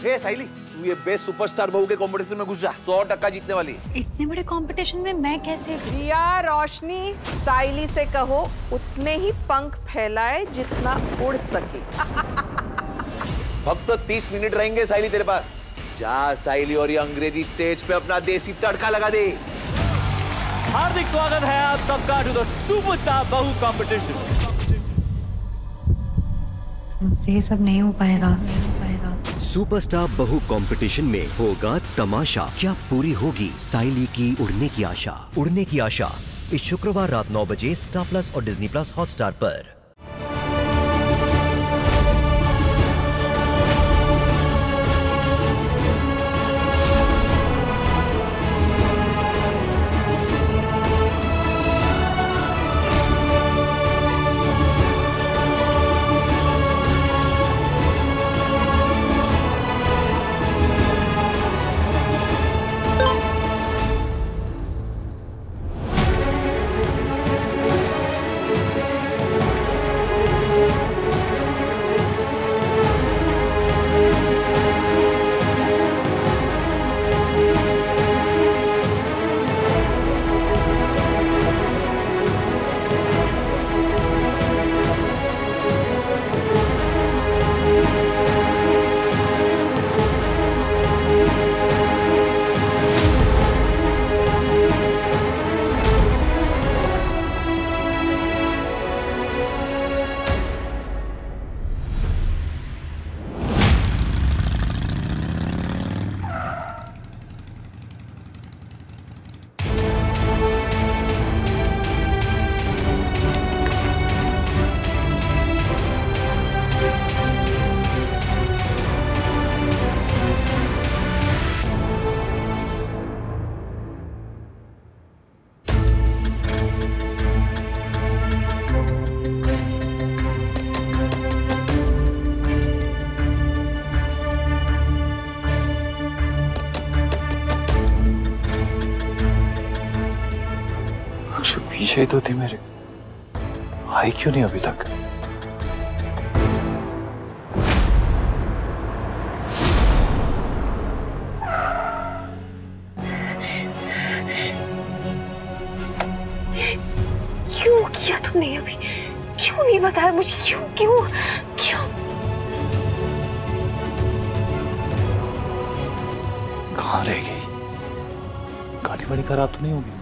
हे साइली, तू ये best superstar बहू के कंपटीशन में घुस जा, 100% जीतने वाली है। इतने बड़े कंपटीशन में मैं कैसे? रिया, रोशनी, साइली से कहो उतने ही पंख फैलाए जितना उड़ सके। अब तो 30 मिनट रहेंगे साइली तेरे पास। जा साइली और ये अंग्रेजी स्टेज पे अपना देसी तड़का लगा दे। हार्दिक स्वागत है आप सबका टू द सुपरस्टार बहू कंपटीशन। मुझसे ये सब नहीं हो पाएगा। सुपरस्टार बहू कंपटीशन में होगा तमाशा। क्या पूरी होगी साइली की उड़ने की आशा? उड़ने की आशा इस शुक्रवार रात 9 बजे स्टार प्लस और डिज्नी प्लस हॉटस्टार पर। पीछे तो थी मेरे, आई क्यों नहीं अभी तक? क्यों किया तुमने अभी? क्यों नहीं बताया मुझे? क्यों क्यों क्यों? कहाँ रह गई? गाड़ी वाड़ी खराब तो नहीं होगी?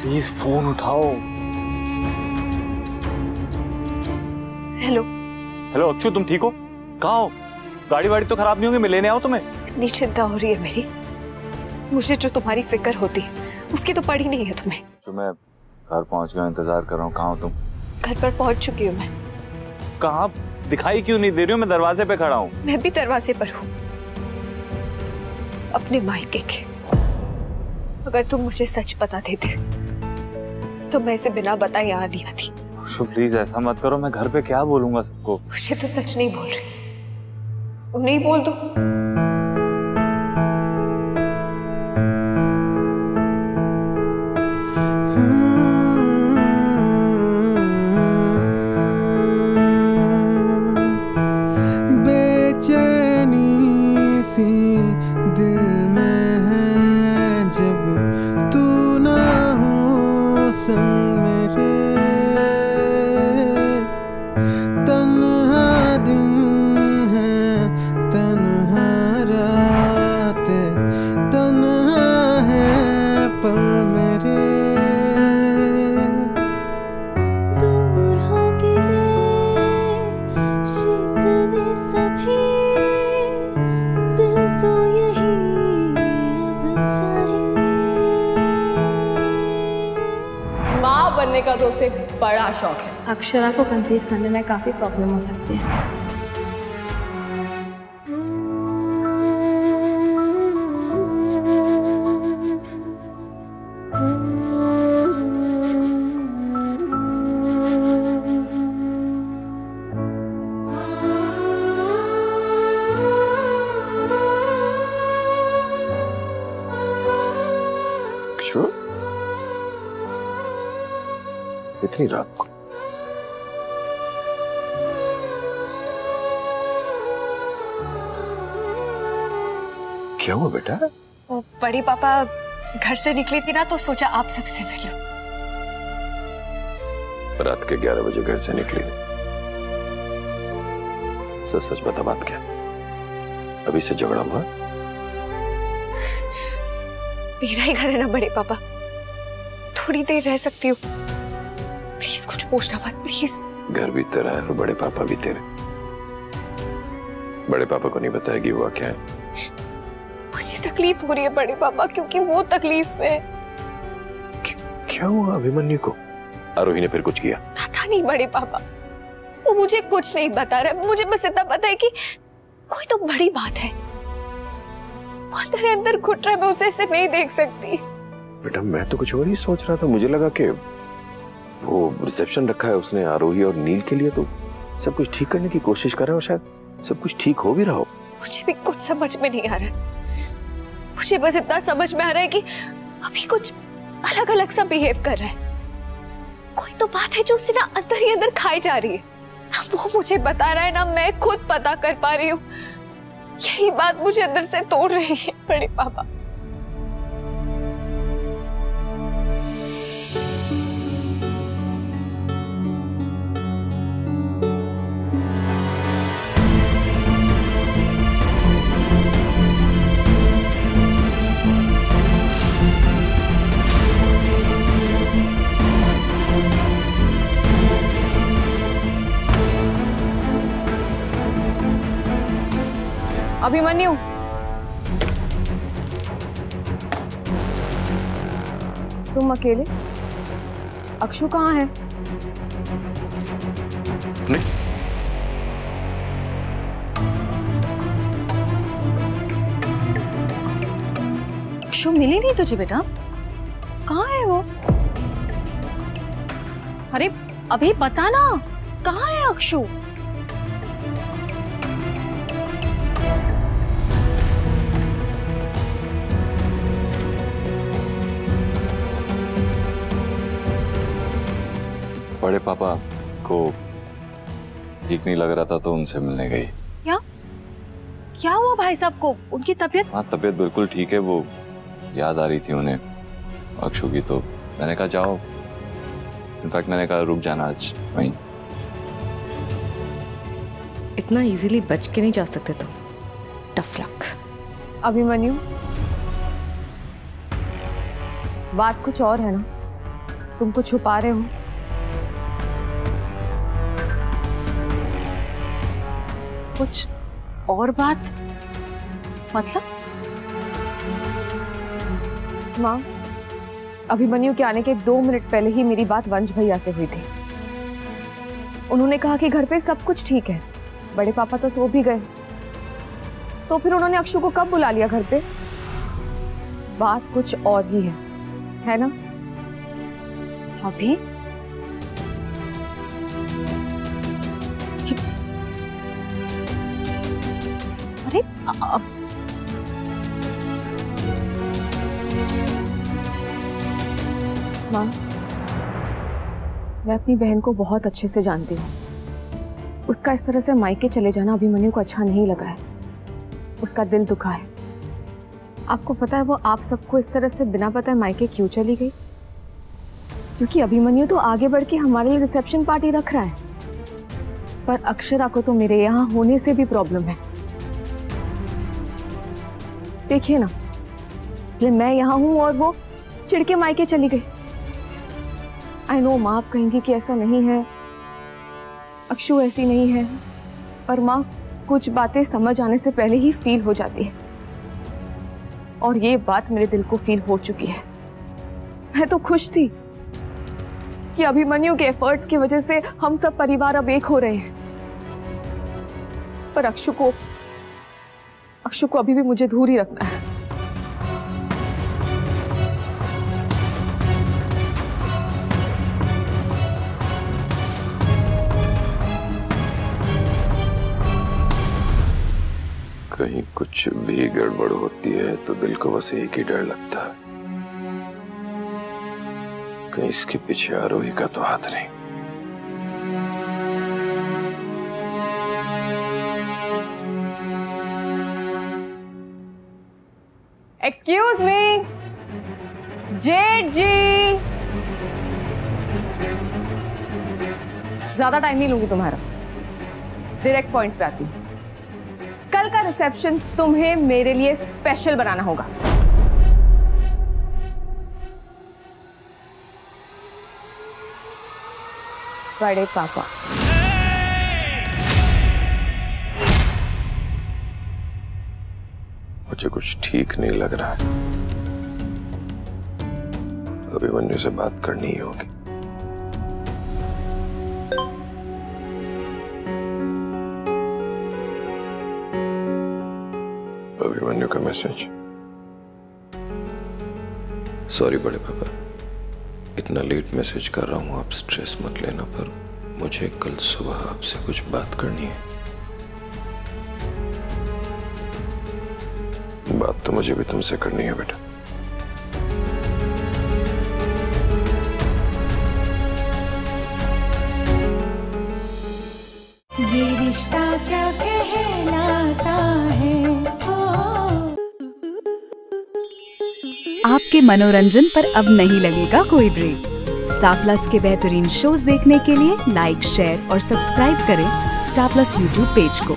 प्लीज फोन उठाओ। हेलो हेलो अक्षु, तुम ठीक हो? कहाँ हो? गाड़ी वाड़ी तो खराब नहीं होगी, मैं लेने आऊँ तुम्हें? इतनी चिंता हो रही है मेरी, मुझे जो तुम्हारी फिक्र होती है उसकी तो पड़ी नहीं है तुम्हें। तो मैं घर पहुँच गया, इंतजार कर रहा हूँ। कहाँ हो तुम? घर पर पहुँच चुकी हूँ मैं। कहाँ? दिखाई क्यों नहीं दे रही हो? मैं दरवाजे पे खड़ा हूँ। मैं भी दरवाजे पर हूँ, अपने मायके के। अगर तुम मुझे सच बता देते तो मैं इसे बिना बताए यहाँ नहीं आती। प्लीज ऐसा मत करो, मैं घर पे क्या बोलूंगा सबको? मुझे तो सच नहीं बोल रही, नहीं बोल दो। बेचैनी सी दिल में है जब तू ना हो संग मेरे, तन्हा दिन है तन्हा रातें, तन्हा है पल मेरे। दूर हो गिले शिकवे सभी, दिल तो यही अब चाहे। माँ बनने का तो उसे बड़ा शौक है। अक्षरा को कंसीव करने में काफी प्रॉब्लम हो सकती है। इतनी रात को? क्या हुआ बेटा? वो बड़ी पापा घर से निकली थी ना, तो सोचा आप सबसे मिलूं। रात के 11 बजे घर से निकली थी? सच सच बता, बात क्या? अभी से झगड़ा हुआ? मेरा ही घर है ना बड़े पापा, थोड़ी देर रह सकती हूँ। प्लीज कुछ पूछना मत, प्लीज। घर भी तेरा है और बड़े पापा भी तेरे। बड़े पापा को नहीं बताएगी हुआ क्या है? मुझे तकलीफ हो रही है बड़े पापा, क्योंकि वो तकलीफ में है। क्या हुआ अभिमन्यु को? आरोही ने फिर कुछ किया? पता नहीं बड़े पापा, वो मुझे कुछ नहीं बता रहा। मुझे बस इतना पता है कि कोई तो बड़ी बात है। वो अंदर अंदर घुट रहा है, मैं उसे ऐसे नहीं देख सकती। बेटा मैं तो कुछ और ही सोच रहा था। मुझे लगा कि वो रिसेप्शन रखा है उसने आरोही और नील के लिए, तो सब कुछ ठीक करने की कोशिश कर रहा है और शायद सब कुछ ठीक हो भी रहा हो। मुझे भी कुछ समझ में नहीं आ रहा है। मुझे बस इतना समझ में आ रहा है कि अभी कुछ अलग अलग सा बिहेव कर रहा है। कोई तो बात है जो उसे ना अंदर ही अंदर खाई जा रही है। ना वो मुझे बता रहा है, ना मैं खुद पता कर पा रही हूँ। यही बात मुझे अंदर से तोड़ रही है बड़े पापा। अभिमन्यु, तुम अकेले? अक्षु कहाँ है? नहीं। अक्षु मिली नहीं तुझे बेटा? कहाँ है वो? अरे अभी बता ना, कहाँ है अक्षु? बड़े पापा को ठीक नहीं लग रहा था तो उनसे मिलने गई। क्या हुआ भाई साहब को? उनकी तबीयत? हाँ तबीयत बिल्कुल ठीक है। वो याद आ रही थी उन्हें अक्षु की, तो मैंने कहा जाओ। इनफैक्ट मैंने कहा रुक जाना आज वहीं। इतना इजीली बच के नहीं जा सकते तुम। Tough luck. अभिमन्यु, बात कुछ और है ना? तुम कुछ छुपा रहे हो। कुछ और बात? मतलब? माँ, अभिमन्यु के आने के 2 मिनट पहले ही मेरी बात वंश भैया से हुई थी। उन्होंने कहा कि घर पे सब कुछ ठीक है। बड़े पापा तो सो भी गए, तो फिर उन्होंने अक्षु को कब बुला लिया घर पे? बात कुछ और ही है ना? अभी अरे माँ, मैं अपनी बहन को बहुत अच्छे से जानती हूँ। उसका इस तरह से मायके चले जाना अभिमन्यु को अच्छा नहीं लगा है। उसका दिल दुखा है। आपको पता है वो आप सबको इस तरह से बिना बताए मायके क्यों चली गई? क्योंकि अभिमन्यु तो आगे बढ़ के हमारे लिए रिसेप्शन पार्टी रख रहा है, पर अक्षरा को तो मेरे यहाँ होने से भी प्रॉब्लम है। देखिए ना, मैं यहाँ हूँ और वो चिढ़ के मायके चली गई। आई नो माँ, आप कहेंगी कि ऐसा नहीं है, अक्षु ऐसी नहीं है, पर माँ कुछ बातें समझ आने से पहले ही फील हो जाती है, और ये बात मेरे दिल को फील हो चुकी है। मैं तो खुश थी कि अभिमन्यु के एफर्ट्स की वजह से हम सब परिवार अब एक हो रहे हैं, पर अक्षु को अभी भी मुझे दूर ही रखना है। कहीं कुछ भी गड़बड़ होती है तो दिल को बस एक ही डर लगता है कहीं इसके पीछे आरोही का तो हाथ नहीं। एक्सक्यूज मी, जेठ जी। ज्यादा टाइम नहीं लूंगी तुम्हारा, डायरेक्ट पॉइंट पे आती हूँ। कल का रिसेप्शन तुम्हें मेरे लिए स्पेशल बनाना होगा। बड़े पापा। मुझे कुछ ठीक नहीं लग रहा है। अभिमन्यु से बात करनी ही होगी। अभिमन्यु का मैसेज। सॉरी बड़े पापा, इतना लेट मैसेज कर रहा हूं, आप स्ट्रेस मत लेना, पर मुझे कल सुबह आपसे कुछ बात करनी है। बात तो मुझे भी तुमसे करनी है बेटा। ये रिश्ता क्या कहलाता है। आपके मनोरंजन पर अब नहीं लगेगा कोई ब्रेक। स्टार प्लस के बेहतरीन शोज देखने के लिए लाइक, शेयर और सब्सक्राइब करें स्टार प्लस यूट्यूब पेज को।